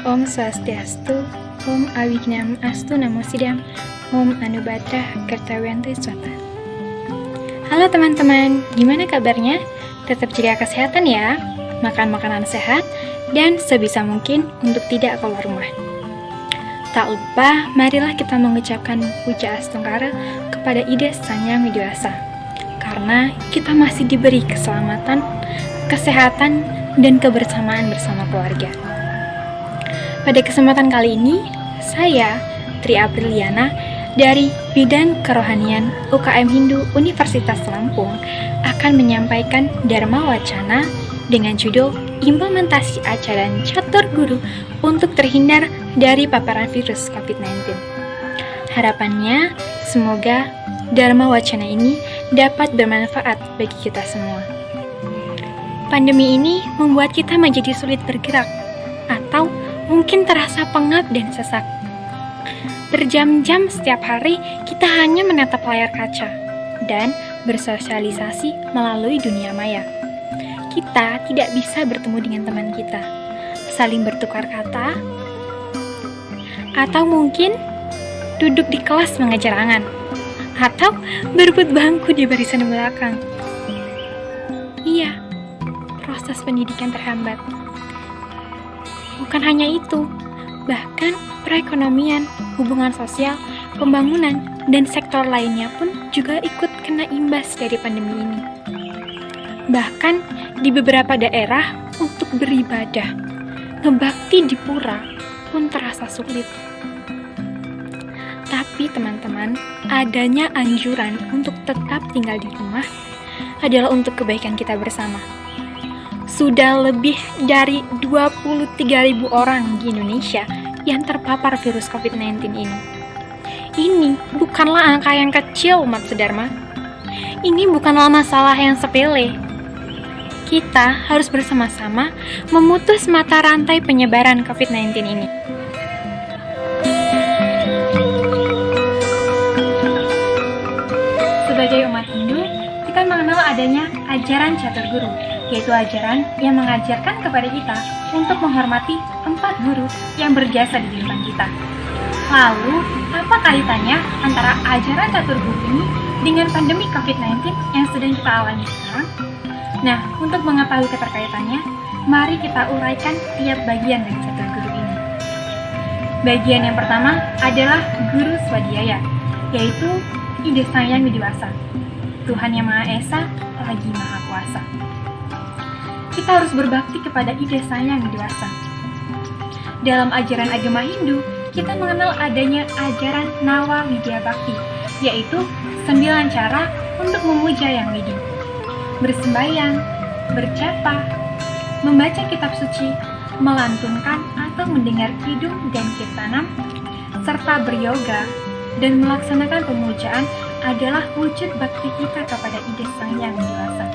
Om Swastiastu, Om Awignam Astu Namo Sidam, Om Anubadrah Kartawiyanti Swata. Halo teman-teman, gimana kabarnya? Tetap jaga kesehatan ya, makan makanan sehat, dan sebisa mungkin untuk tidak keluar rumah. Tak lupa, marilah kita mengucapkan puja astungkara kepada Ida Sang Hyang Widi Wasa, karena kita masih diberi keselamatan, kesehatan, dan kebersamaan bersama keluarga. Pada kesempatan kali ini, saya, Tri Apriliana, dari Bidang Kerohanian UKM Hindu Universitas Lampung, akan menyampaikan Dharma Wacana dengan judul Implementasi Ajaran Catur Guru untuk terhindar dari paparan virus COVID-19. Harapannya, semoga Dharma Wacana ini dapat bermanfaat bagi kita semua. Pandemi ini membuat kita menjadi sulit bergerak, atau mungkin terasa pengap dan sesak. Berjam-jam setiap hari kita hanya menatap layar kaca dan bersosialisasi melalui dunia maya. Kita tidak bisa bertemu dengan teman kita, saling bertukar kata, atau mungkin duduk di kelas mengejar angan, atau berebut bangku di barisan belakang. Iya, proses pendidikan terhambat. Bukan hanya itu, bahkan perekonomian, hubungan sosial, pembangunan, dan sektor lainnya pun juga ikut kena imbas dari pandemi ini. Bahkan di beberapa daerah untuk beribadah, ngebakti di pura pun terasa sulit. Tapi teman-teman, adanya anjuran untuk tetap tinggal di rumah adalah untuk kebaikan kita bersama. Sudah lebih dari 23.000 orang di Indonesia yang terpapar virus COVID-19 ini. Ini bukanlah angka yang kecil, umat sedharma. Ini bukanlah masalah yang sepele. Kita harus bersama-sama memutus mata rantai penyebaran COVID-19 ini. Sebagai umat Hindu, kita mengenal adanya ajaran Catur Guru, yaitu ajaran yang mengajarkan kepada kita untuk menghormati 4 guru yang berjasa di kehidupan kita. Lalu, apa kaitannya antara ajaran Catur Guru ini dengan pandemi COVID-19 yang sedang kita alami sekarang? Nah, untuk mengetahui keterkaitannya, mari kita uraikan tiap bagian dari Catur Guru ini. Bagian yang pertama adalah Guru Swadhyaya, yaitu Ida Sang Hyang Widi Wasa, Tuhan Yang Maha Esa lagi Maha Kuasa. Kita harus berbakti kepada Ida Sang Hyang Widi Wasa. Dalam ajaran agama Hindu, kita mengenal adanya ajaran Nawa Widya Bhakti, yaitu 9 cara untuk memuja Yang Widi. Bersembahyang, berjapa, membaca kitab suci, melantunkan atau mendengar kidung dan kirtanam, serta beryoga dan melaksanakan pemujaan adalah wujud bakti kita kepada Ida Sang Hyang Widi Wasa.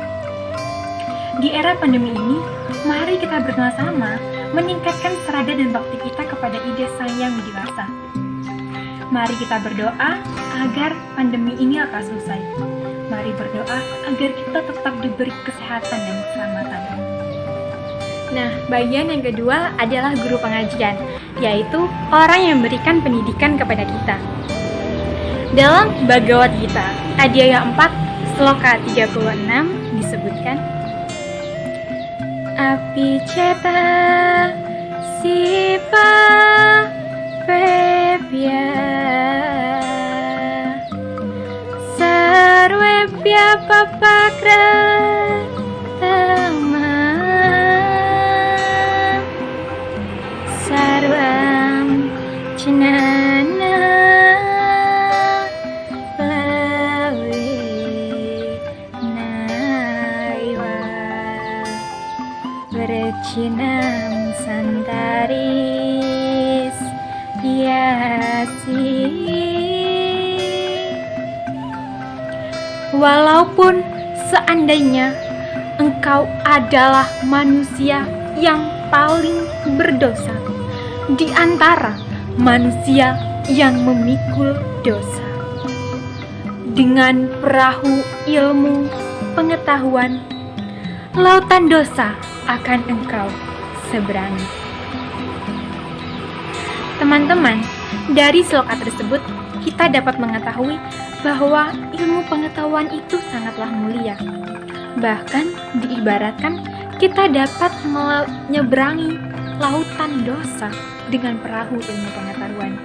Di era pandemi ini, mari kita bersama-sama meningkatkan serada dan bakti kita kepada Ida Sang Hyang Widi Wasa. Mari kita berdoa agar pandemi ini akan selesai. Mari berdoa agar kita tetap diberi kesehatan dan keselamatan. Nah, bagian yang kedua adalah guru pengajian, yaitu orang yang memberikan pendidikan kepada kita. Dalam Bhagavad Gita, Adhyaya 4, Sloka 36 disebutkan, Api ceta sipa pepya sarvebhya papakratama sarvam cinana Cinam santaris yasi. Walaupun seandainya engkau adalah manusia yang paling berdosa di antara manusia yang memikul dosa, dengan perahu ilmu pengetahuan, lautan dosa akan engkau seberangi. Teman-teman, dari sloka tersebut kita dapat mengetahui bahwa ilmu pengetahuan itu sangatlah mulia. Bahkan diibaratkan kita dapat menyeberangi lautan dosa dengan perahu ilmu pengetahuan.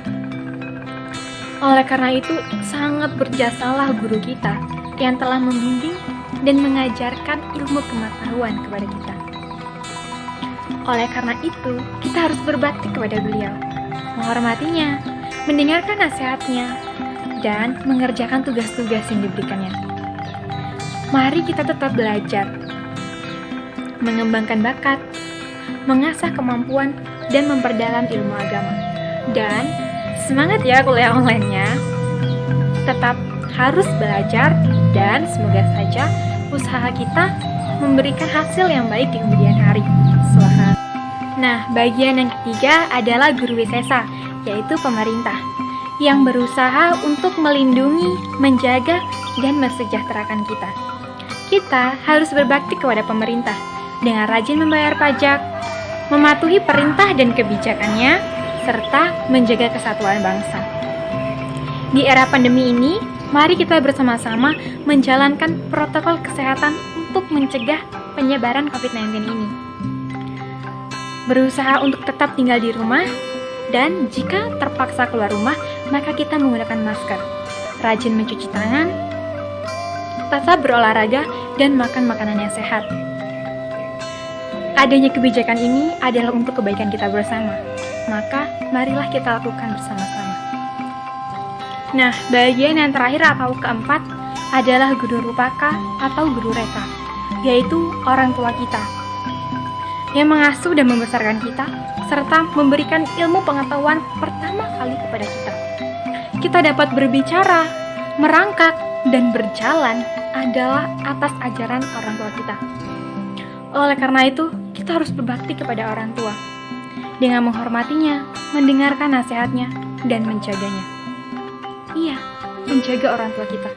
Oleh karena itu, sangat berjasalah guru kita yang telah membimbing dan mengajarkan ilmu pengetahuan kepada kita. Oleh karena itu, kita harus berbakti kepada beliau, menghormatinya, mendengarkan nasihatnya, dan mengerjakan tugas-tugas yang diberikannya. Mari kita tetap belajar, mengembangkan bakat, mengasah kemampuan, dan memperdalam ilmu agama. Dan semangat ya kuliah online-nya. Tetap harus belajar dan semoga saja usaha kita memberikan hasil yang baik di kemudian hari. Swaha. Nah, bagian yang ketiga adalah guru wisesa, yaitu pemerintah, yang berusaha untuk melindungi, menjaga, dan mensejahterakan kita. Kita harus berbakti kepada pemerintah dengan rajin membayar pajak, mematuhi perintah dan kebijakannya, serta menjaga kesatuan bangsa. Di era pandemi ini, mari kita bersama-sama menjalankan protokol kesehatan untuk mencegah penyebaran COVID-19 ini. Berusaha untuk tetap tinggal di rumah, dan jika terpaksa keluar rumah, maka kita menggunakan masker, rajin mencuci tangan, tetap berolahraga, dan makan makanan yang sehat. Adanya kebijakan ini adalah untuk kebaikan kita bersama, maka marilah kita lakukan bersama-sama. Nah, bagian yang terakhir atau keempat adalah guru rupaka atau guru reka, yaitu orang tua kita, yang mengasuh dan membesarkan kita, serta memberikan ilmu pengetahuan pertama kali kepada kita. Kita dapat berbicara, merangkak, dan berjalan adalah atas ajaran orang tua kita. Oleh karena itu, kita harus berbakti kepada orang tua dengan menghormatinya, mendengarkan nasihatnya, dan menjaganya. Iya, menjaga orang tua kita.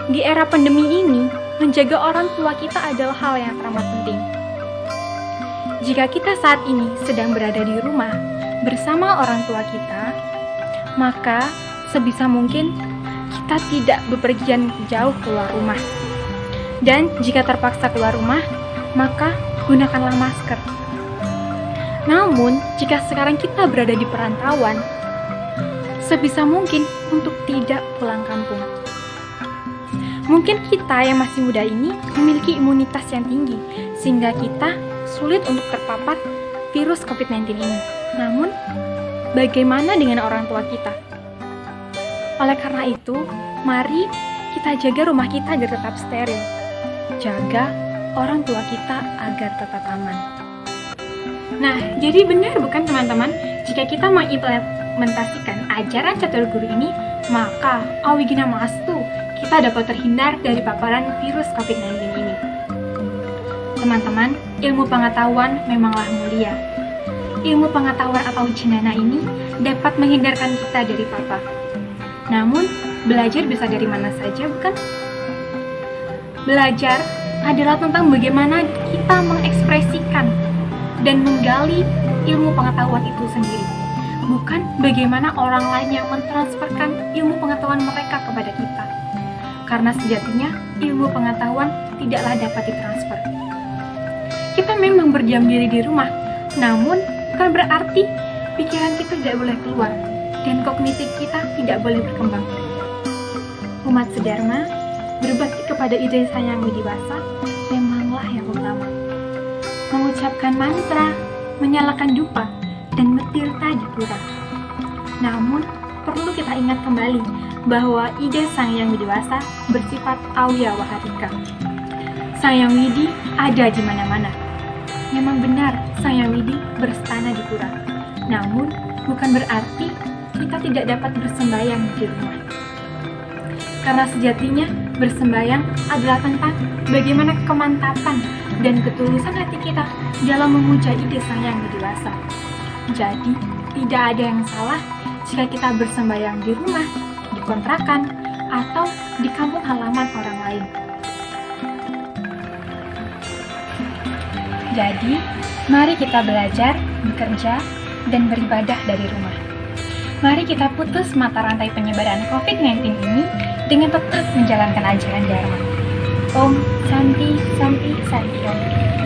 Di era pandemi ini, menjaga orang tua kita adalah hal yang teramat penting. Jika kita saat ini sedang berada di rumah bersama orang tua kita, maka sebisa mungkin kita tidak bepergian jauh keluar rumah. Dan jika terpaksa keluar rumah, maka gunakanlah masker. Namun, jika sekarang kita berada di perantauan, sebisa mungkin untuk tidak pulang kampung. Mungkin kita yang masih muda ini memiliki imunitas yang tinggi, sehingga kita sulit untuk terpapar virus COVID-19 ini. Namun, bagaimana dengan orang tua kita? Oleh karena itu, mari kita jaga rumah kita agar tetap steril. Jaga orang tua kita agar tetap aman. Nah, jadi benar bukan teman-teman, jika kita mengimplementasikan ajaran catur guru ini, maka awigina mastu, kita dapat terhindar dari paparan virus COVID-19 ini. Teman-teman, ilmu pengetahuan memanglah mulia. Ilmu pengetahuan atau jnana ini dapat menghindarkan kita dari papa. Namun, belajar bisa dari mana saja, bukan? Belajar adalah tentang bagaimana kita mengekspresikan dan menggali ilmu pengetahuan itu sendiri, bukan bagaimana orang lain yang mentransferkan ilmu pengetahuan mereka kepada kita. Karena sejatinya, ilmu pengetahuan tidaklah dapat ditransfer. Kita memang berdiam diri di rumah, namun bukan berarti pikiran kita tidak boleh keluar dan kognitif kita tidak boleh berkembang. Umat sedharma, berbakti kepada ide Sang Widiwasa memanglah yang utama. Mengucapkan mantra, menyalakan dupa, dan metirta di pura. Namun, perlu kita ingat kembali bahwa ide Sang Hyang Widiwasa bersifat awya waharika. Sang Hyang Widi ada di mana-mana. Memang benar Sang Hyang Widi berstana di pura. Namun, bukan berarti kita tidak dapat bersembahyang di rumah. Karena sejatinya, bersembahyang adalah tentang bagaimana kemantapan dan ketulusan hati kita dalam memuja ide Sang Hyang Widiwasa. Jadi, tidak ada yang salah jika kita bersembahyang di rumah, di kontrakan, atau di kampung halaman orang lain. Jadi, mari kita belajar, bekerja, dan beribadah dari rumah. Mari kita putus mata rantai penyebaran COVID-19 ini dengan tetap menjalankan ajaran Dharma. Om Santi Santi Santi Om.